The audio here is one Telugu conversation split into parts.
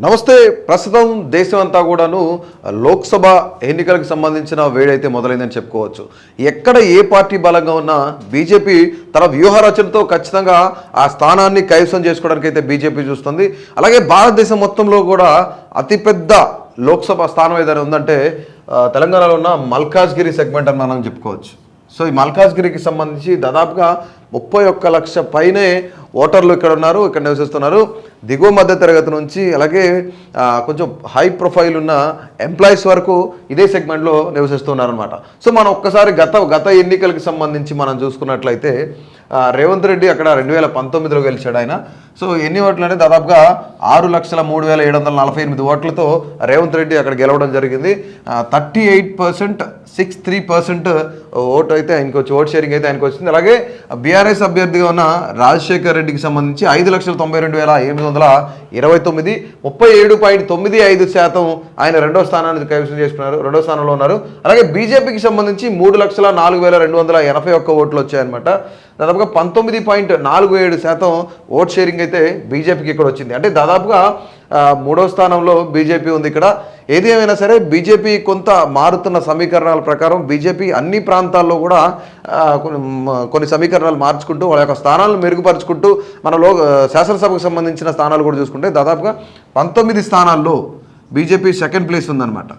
నమస్తే. ప్రస్తుతం దేశం అంతా కూడాను లోక్సభ ఎన్నికలకు సంబంధించిన వేడైతే మొదలైందని చెప్పుకోవచ్చు. ఎక్కడ ఏ పార్టీ బలంగా ఉన్నా బీజేపీ తన వ్యూహ రచనతో ఖచ్చితంగా ఆ స్థానాన్ని కైవసం చేసుకోవడానికి అయితే బీజేపీ చూస్తుంది. అలాగే భారతదేశం మొత్తంలో కూడా అతిపెద్ద లోక్సభ స్థానం ఏదైనా ఉందంటే తెలంగాణలో ఉన్న మల్కాజ్గిరి సెగ్మెంట్ అని మనం చెప్పుకోవచ్చు. సో ఈ మల్కాజ్గిరికి సంబంధించి దాదాపుగా 31 లక్ష పైనే ఓటర్లు ఇక్కడ ఉన్నారు, ఇక్కడ నివసిస్తున్నారు. దిగువ మధ్య తరగతి నుంచి అలాగే కొంచెం హై ప్రొఫైల్ ఉన్న ఎంప్లాయీస్ వరకు ఇదే సెగ్మెంట్లో నివసిస్తున్నారనమాట. సో మనం ఒక్కసారి గత ఎన్నికలకు సంబంధించి మనం చూసుకున్నట్లయితే రేవంత్ రెడ్డి అక్కడ 2019లో గెలిచాడు ఆయన. సో ఎన్ని ఓట్లు అంటే దాదాపుగా 6,03,748 ఓట్లతో రేవంత్ రెడ్డి అక్కడ గెలవడం జరిగింది. 38%, 63% ఓటు అయితే ఆయనకు వచ్చి ఓట్ షేరింగ్ అయితే ఆయనకు వచ్చింది. అలాగే బీఆర్ఎస్ అభ్యర్థిగా ఉన్న రాజశేఖర్ రెడ్డికి సంబంధించి 5,92,829, 37.95% ఆయన రెండో స్థానాన్ని కైవసం చేసుకున్నారు, రెండో స్థానంలో ఉన్నారు. అలాగే బీజేపీకి సంబంధించి 3,04,281 ఓట్లు వచ్చాయన్నమాట. దాదాపుగా 19.47% ఓట్ షేరింగ్ అయితే బీజేపీకి ఇక్కడ వచ్చింది. అంటే దాదాపుగా మూడో స్థానంలో బీజేపీ ఉంది ఇక్కడ. ఏది ఏమైనా సరే బీజేపీ కొంత మారుతున్న సమీకరణాల ప్రకారం బీజేపీ అన్ని ప్రాంతాల్లో కూడా కొన్ని సమీకరణాలు మార్చుకుంటూ వాళ్ళ యొక్క స్థానాలను మెరుగుపరుచుకుంటూ మనలో శాసనసభకు సంబంధించిన స్థానాలు కూడా చూసుకుంటే దాదాపుగా 19 స్థానాల్లో బీజేపీ సెకండ్ ప్లేస్ ఉందన్నమాట.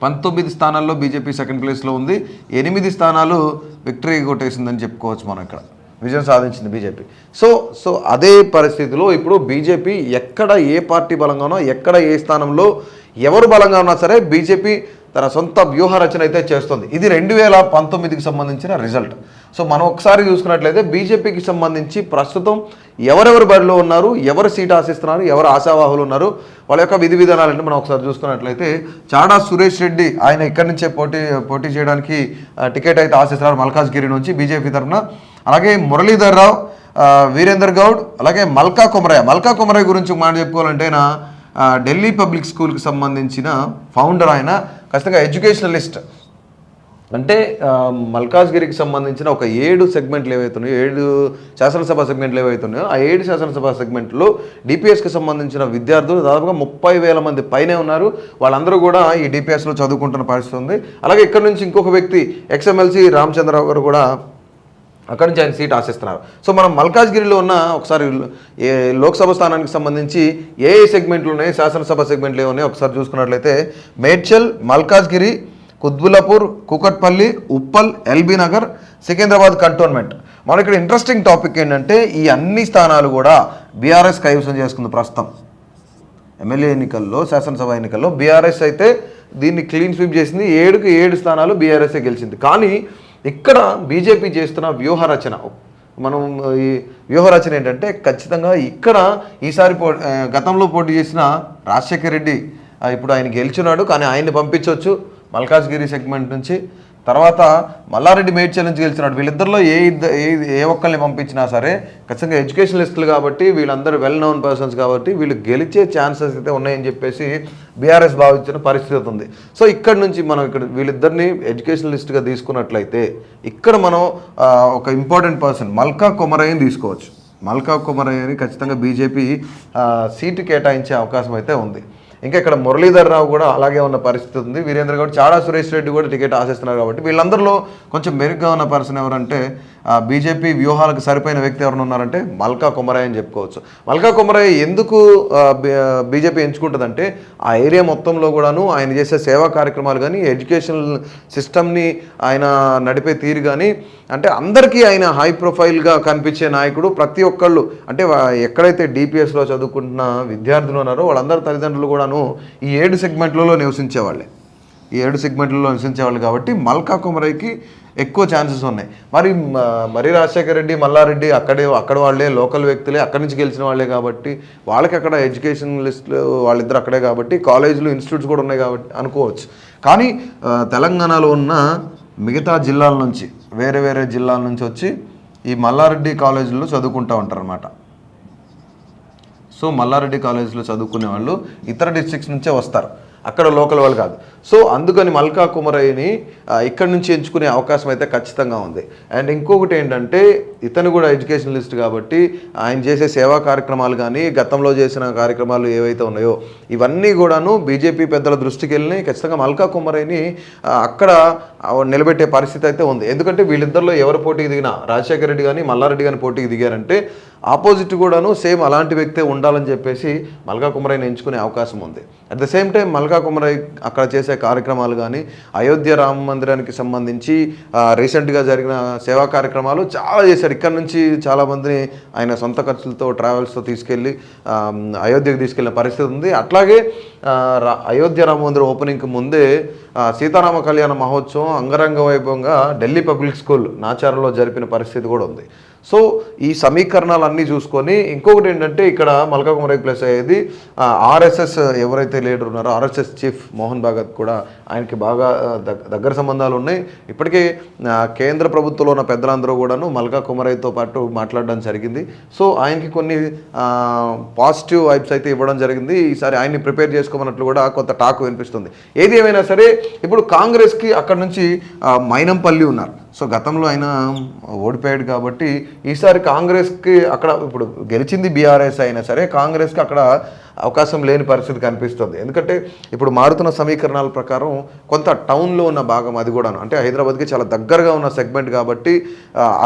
19 స్థానాల్లో బీజేపీ సెకండ్ ప్లేస్లో ఉంది. 8 స్థానాలు విక్టరీ కొట్టేసిందని చెప్పుకోవచ్చు మనం, ఇక్కడ విజయం సాధించింది బీజేపీ. సో అదే పరిస్థితిలో ఇప్పుడు బీజేపీ ఎక్కడ ఏ పార్టీ బలంగా ఉన్నా, ఎక్కడ ఏ స్థానంలో ఎవరు బలంగా ఉన్నా సరే బీజేపీ తన సొంత వ్యూహ రచన అయితే చేస్తుంది. ఇది 2019కి సంబంధించిన రిజల్ట్. సో మనం ఒకసారి చూసుకున్నట్లయితే బీజేపీకి సంబంధించి ప్రస్తుతం ఎవరెవరు బరిలో ఉన్నారు, ఎవరు సీట్ ఆశిస్తున్నారు, ఎవరు ఆశావాహులు ఉన్నారు, వాళ్ళ యొక్క విధి విధానాలంటే మనం ఒకసారి చూసుకున్నట్లయితే చాడా సురేష్ రెడ్డి ఆయన ఇక్కడి నుంచే పోటీ చేయడానికి టికెట్ అయితే ఆశిస్తున్నారు మల్కాజ్గిరి నుంచి బీజేపీ తరఫున. అలాగే మురళీధర్ రావు, వీరేందర్ గౌడ్, అలాగే మల్కా కొమరయ్య గురించి మాట చెప్పుకోవాలంటే ఆయన ఢిల్లీ పబ్లిక్ స్కూల్కి సంబంధించిన ఫౌండర్. ఆయన ఖచ్చితంగా ఎడ్యుకేషనలిస్ట్. అంటే మల్కాజ్గిరికి సంబంధించిన ఒక 7 సెగ్మెంట్లు ఏవైతున్నాయో, 7 శాసనసభ సెగ్మెంట్లు ఏవైతున్నాయో ఆ 7 శాసనసభ సెగ్మెంట్లో డిపిఎస్కి సంబంధించిన విద్యార్థులు దాదాపుగా 30,000 మంది పైనే ఉన్నారు. వాళ్ళందరూ కూడా ఈ డిపిఎస్లో చదువుకుంటున్న పరిస్థితి ఉంది. అలాగే ఇక్కడ నుంచి ఇంకొక వ్యక్తి ఎక్స్ఎమ్ఎల్సీ రామచంద్రరావు గారు కూడా అక్కడి నుంచి ఆయన సీట్ ఆశిస్తున్నారు. సో మనం మల్కాజ్గిరిలో ఉన్న ఒకసారి లోక్సభ స్థానానికి సంబంధించి ఏ సెగ్మెంట్లు ఉన్నాయి, శాసనసభ సెగ్మెంట్లు ఏమున్నాయి ఒకసారి చూసుకున్నట్లయితే మేడ్చల్, మల్కాజ్గిరి, కుత్బుల్లాపూర్, కూకట్పల్లి, ఉప్పల్, ఎల్బీ నగర్, సికింద్రాబాద్ కంటోన్మెంట్. మన ఇక్కడ ఇంట్రెస్టింగ్ టాపిక్ ఏంటంటే ఈ అన్ని స్థానాలు కూడా బీఆర్ఎస్ కైవసం చేసుకుంది. ప్రస్తుతం ఎమ్మెల్యే ఎన్నికల్లో, శాసనసభ ఎన్నికల్లో బీఆర్ఎస్ అయితే దీన్ని క్లీన్ స్వీప్ చేసింది. 7కి 7 స్థానాలు బీఆర్ఎస్ఏ గెలిచింది. కానీ ఇక్కడ బీజేపీ చేస్తున్న వ్యూహరచన, మనం ఈ వ్యూహరచన ఏంటంటే ఖచ్చితంగా ఇక్కడ ఈసారి గతంలో పోటీ చేసిన రాజశేఖర్ రెడ్డి ఇప్పుడు ఆయన గెలిచున్నాడు, కానీ ఆయన్ని పంపించవచ్చు మల్కాజ్గిరి సెగ్మెంట్ నుంచి. తర్వాత మల్లారెడ్డి మేడ్చల్ నుంచి గెలిచినాడు. వీళ్ళిద్దరిలో ఏ ఒక్కరిని పంపించినా సరే ఖచ్చితంగా ఎడ్యుకేషనలిస్టులు కాబట్టి, వీళ్ళందరూ వెల్ నోన్ పర్సన్స్ కాబట్టి వీళ్ళు గెలిచే ఛాన్సెస్ అయితే ఉన్నాయని చెప్పేసి బీఆర్ఎస్ భావించిన పరిస్థితి ఉంది. సో ఇక్కడ నుంచి మనం ఇక్కడ వీళ్ళిద్దరిని ఎడ్యుకేషనలిస్ట్గా తీసుకున్నట్లయితే ఇక్కడ మనం ఒక ఇంపార్టెంట్ పర్సన్ మల్కా కొమరయ్యని తీసుకోవచ్చు. మల్కా కొమరయ్యని ఖచ్చితంగా బీజేపీ సీటు కేటాయించే అవకాశం అయితే ఉంది. ఇంకా ఇక్కడ మురళీధర్ రావు కూడా అలాగే ఉన్న పరిస్థితి ఉంది. వీరేంద్ర గౌడ్, చాడా సురేష్ రెడ్డి కూడా టికెట్ ఆశిస్తున్నారు. కాబట్టి వీళ్ళందరిలో కొంచెం మెరుగ్గా ఉన్న పర్సన్ ఎవరంటే బీజేపీ వ్యూహాలకు సరిపోయిన వ్యక్తి ఎవరైనా ఉన్నారంటే మల్కా కొమరయ్య అని చెప్పుకోవచ్చు. మల్కా కొమరయ్య ఎందుకు బీజేపీ ఎంచుకుంటుందంటే ఆ ఏరియా మొత్తంలో కూడాను ఆయన చేసే సేవా కార్యక్రమాలు కానీ, ఎడ్యుకేషనల్ సిస్టమ్ని ఆయన నడిపే తీరు కానీ, అంటే అందరికీ ఆయన హై ప్రొఫైల్గా కనిపించే నాయకుడు. ప్రతి ఒక్కళ్ళు అంటే ఎక్కడైతే డిపిఎస్లో చదువుకుంటున్న విద్యార్థులు ఉన్నారో వాళ్ళందరి తల్లిదండ్రులు కూడాను ఈ 7 సెగ్మెంట్లలో నివసించేవాళ్ళే. ఈ 7 సెగ్మెంట్లలో నివసించేవాళ్ళు కాబట్టి మల్కా కొమరయ్యకి ఎక్కువ ఛాన్సెస్ ఉన్నాయి. మరి రాజశేఖర్ రెడ్డి, మల్లారెడ్డి అక్కడ వాళ్ళే, లోకల్ వ్యక్తులే, అక్కడి నుంచి గెలిచిన వాళ్ళే కాబట్టి వాళ్ళకి అక్కడ ఎడ్యుకేషనలిస్టులు వాళ్ళిద్దరు అక్కడే కాబట్టి కాలేజీలు, ఇన్స్టిట్యూట్స్ కూడా ఉన్నాయి కాబట్టి అనుకోవచ్చు. కానీ తెలంగాణలో ఉన్న మిగతా జిల్లాల నుంచి, వేరే వేరే జిల్లాల నుంచి వచ్చి ఈ మల్లారెడ్డి కాలేజీలో చదువుకుంటూ ఉంటారన్నమాట. సో మల్లారెడ్డి కాలేజీలో చదువుకునే వాళ్ళు ఇతర డిస్ట్రిక్ట్స్ నుంచే వస్తారు. అక్కడ లోకల్ వాళ్ళు కాదు. సో అందుకని మల్కా కుమరయ్యని ఇక్కడ నుంచి ఎంచుకునే అవకాశం అయితే ఖచ్చితంగా ఉంది. అండ్ ఇంకొకటి ఏంటంటే ఇతను కూడా ఎడ్యుకేషనలిస్ట్ కాబట్టి ఆయన చేసే సేవా కార్యక్రమాలు కానీ గతంలో చేసిన కార్యక్రమాలు ఏవైతే ఉన్నాయో ఇవన్నీ కూడాను బీజేపీ పెద్దల దృష్టికి వెళ్ళి ఖచ్చితంగా మల్కా కుమరయ్యని అక్కడ నిలబెట్టే పరిస్థితి అయితే ఉంది. ఎందుకంటే వీళ్ళిద్దరిలో ఎవరు పోటీకి దిగినా రాజశేఖర రెడ్డి కానీ మల్లారెడ్డి కానీ పోటీకి దిగారంటే ఆపోజిట్ కూడాను సేమ్ అలాంటి వ్యక్తే ఉండాలని చెప్పేసి మల్కా కుమరయ్యని ఎంచుకునే అవకాశం ఉంది. అట్ ద సేమ్ టైం మల్కా కుమరయ్య అక్కడ చేసే కార్యక్రమాలు కానీ అయోధ్య రామ మందిరానికి సంబంధించి రీసెంట్గా జరిగిన సేవా కార్యక్రమాలు చాలా చేశారు. ఇక్కడ నుంచి చాలామందిని ఆయన సొంత ఖర్చులతో ట్రావెల్స్తో తీసుకెళ్ళి అయోధ్యకు తీసుకెళ్ళిన పరిస్థితి ఉంది. అట్లాగే అయోధ్య రామ మందిరం ఓపెనింగ్కి ముందే సీతారామ కళ్యాణ మహోత్సవం అంగరంగ వైభవంగా ఢిల్లీ పబ్లిక్ స్కూల్ నాచారంలో జరిపిన పరిస్థితి కూడా ఉంది. సో ఈ సమీకరణాలన్నీ చూసుకొని ఇంకొకటి ఏంటంటే ఇక్కడ మల్కా కుమరయ్య ప్లస్ అయ్యేది ఆర్ఎస్ఎస్ ఎవరైతే లీడర్ ఉన్నారో ఆర్ఎస్ఎస్ చీఫ్ మోహన్ భాగవత్ కూడా ఆయనకి బాగా దగ్గర సంబంధాలు ఉన్నాయి. ఇప్పటికే కేంద్ర ప్రభుత్వంలో ఉన్న పెద్దలందరూ కూడాను మల్కా కుమరయ్యతో పాటు మాట్లాడడం జరిగింది. సో ఆయనకి కొన్ని పాజిటివ్ వైబ్స్ అయితే ఇవ్వడం జరిగింది. ఈసారి ఆయన్ని ప్రిపేర్ చేసుకోమన్నట్లు కూడా కొంత టాక్ వినిపిస్తుంది. ఏది ఏమైనా సరే ఇప్పుడు కాంగ్రెస్కి అక్కడ నుంచి మైనంపల్లి ఉన్నారు. సో గతంలో ఆయన ఓడిపోయాడు కాబట్టి ఈసారి కాంగ్రెస్కి అక్కడ ఇప్పుడు గెలిచింది బీఆర్ఎస్ అయినా సరే కాంగ్రెస్కి అక్కడ అవకాశం లేని పరిస్థితి కనిపిస్తుంది. ఎందుకంటే ఇప్పుడు మారుతున్న సమీకరణాల ప్రకారం కొంత టౌన్లో ఉన్న భాగం అది కూడా అంటే హైదరాబాద్కి చాలా దగ్గరగా ఉన్న సెగ్మెంట్ కాబట్టి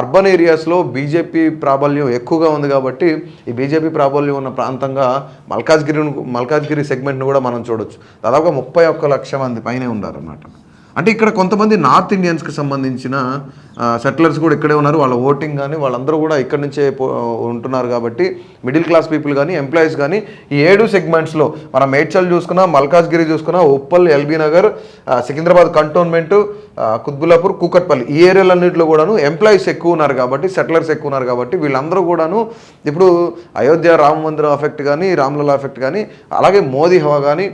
అర్బన్ ఏరియాస్లో బీజేపీ ప్రాబల్యం ఎక్కువగా ఉంది కాబట్టి ఈ బీజేపీ ప్రాబల్యం ఉన్న ప్రాంతంగా మల్కాజ్గిరి సెగ్మెంట్ను కూడా మనం చూడొచ్చు. దాదాపుగా 31 లక్షల మంది పైనే ఉన్నారన్నమాట. అంటే ఇక్కడ కొంతమంది నార్త్ ఇండియన్స్కి సంబంధించిన సెటిలర్స్ కూడా ఇక్కడే ఉన్నారు. వాళ్ళ ఓటింగ్ కానీ వాళ్ళందరూ కూడా ఇక్కడ నుంచే ఉంటున్నారు కాబట్టి మిడిల్ క్లాస్ పీపుల్ కానీ ఎంప్లాయీస్ కానీ ఈ 7 సెగ్మెంట్స్లో మనం మేడ్చల్ చూసుకున్నా మల్కాజ్గిరి చూసుకున్నా ఉప్పల్ ఎల్బీ నగర్ సికింద్రాబాద్ కంటోన్మెంట్ కుత్బుల్లాపూర్ కూకట్పల్లి ఈ ఏరియాలన్నింటిలో కూడాను ఎంప్లాయీస్ ఎక్కువ ఉన్నారు కాబట్టి సెటిలర్స్ ఎక్కువ ఉన్నారు కాబట్టి వీళ్ళందరూ కూడాను ఇప్పుడు అయోధ్య రామ మందిరం ఎఫెక్ట్ కానీ రామ్లలా ఎఫెక్ట్ కానీ అలాగే మోదీ హవా కానీ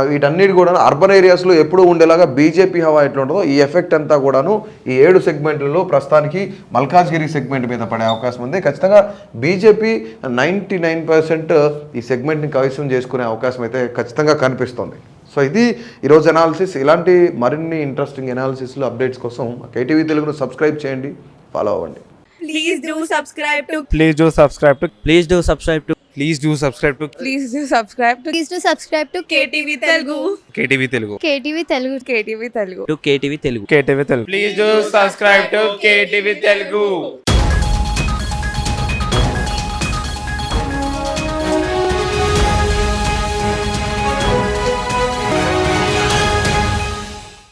వీటన్నిటి కూడా అర్బన్ ఏరియాస్లో ఎప్పుడూ ఉండేలాగా బీజేపీ హవా ఎట్లా ఉంటుందో ఈ ఎఫెక్ట్ అంతా కూడాను ఈ 7 సెగ్మెంట్లలో ప్రస్తుతానికి మల్కాజ్గిరి సెగ్మెంట్ మీద పడే అవకాశం ఉంది. ఖచ్చితంగా బీజేపీ 99% ఈ సెగ్మెంట్ని కైవసం చేసుకునే అవకాశం అయితే ఖచ్చితంగా కనిపిస్తుంది. సో ఇది ఈరోజు అనాలిసిస్. ఇలాంటి మరిన్ని ఇంట్రెస్టింగ్ అనాలిసిస్లు అప్డేట్స్ కోసం కేటీవీ తెలుగును సబ్స్క్రైబ్ చేయండి, ఫాలో అవ్వండి. Please do subscribe to. Please do subscribe to. Please do subscribe to. Please do subscribe to. Please do subscribe to. Please do subscribe to KTV Telugu. KTV Telugu. KTV Telugu. KTV Telugu. To KTV Telugu. KTV Telugu. Please do subscribe to KTV Telugu.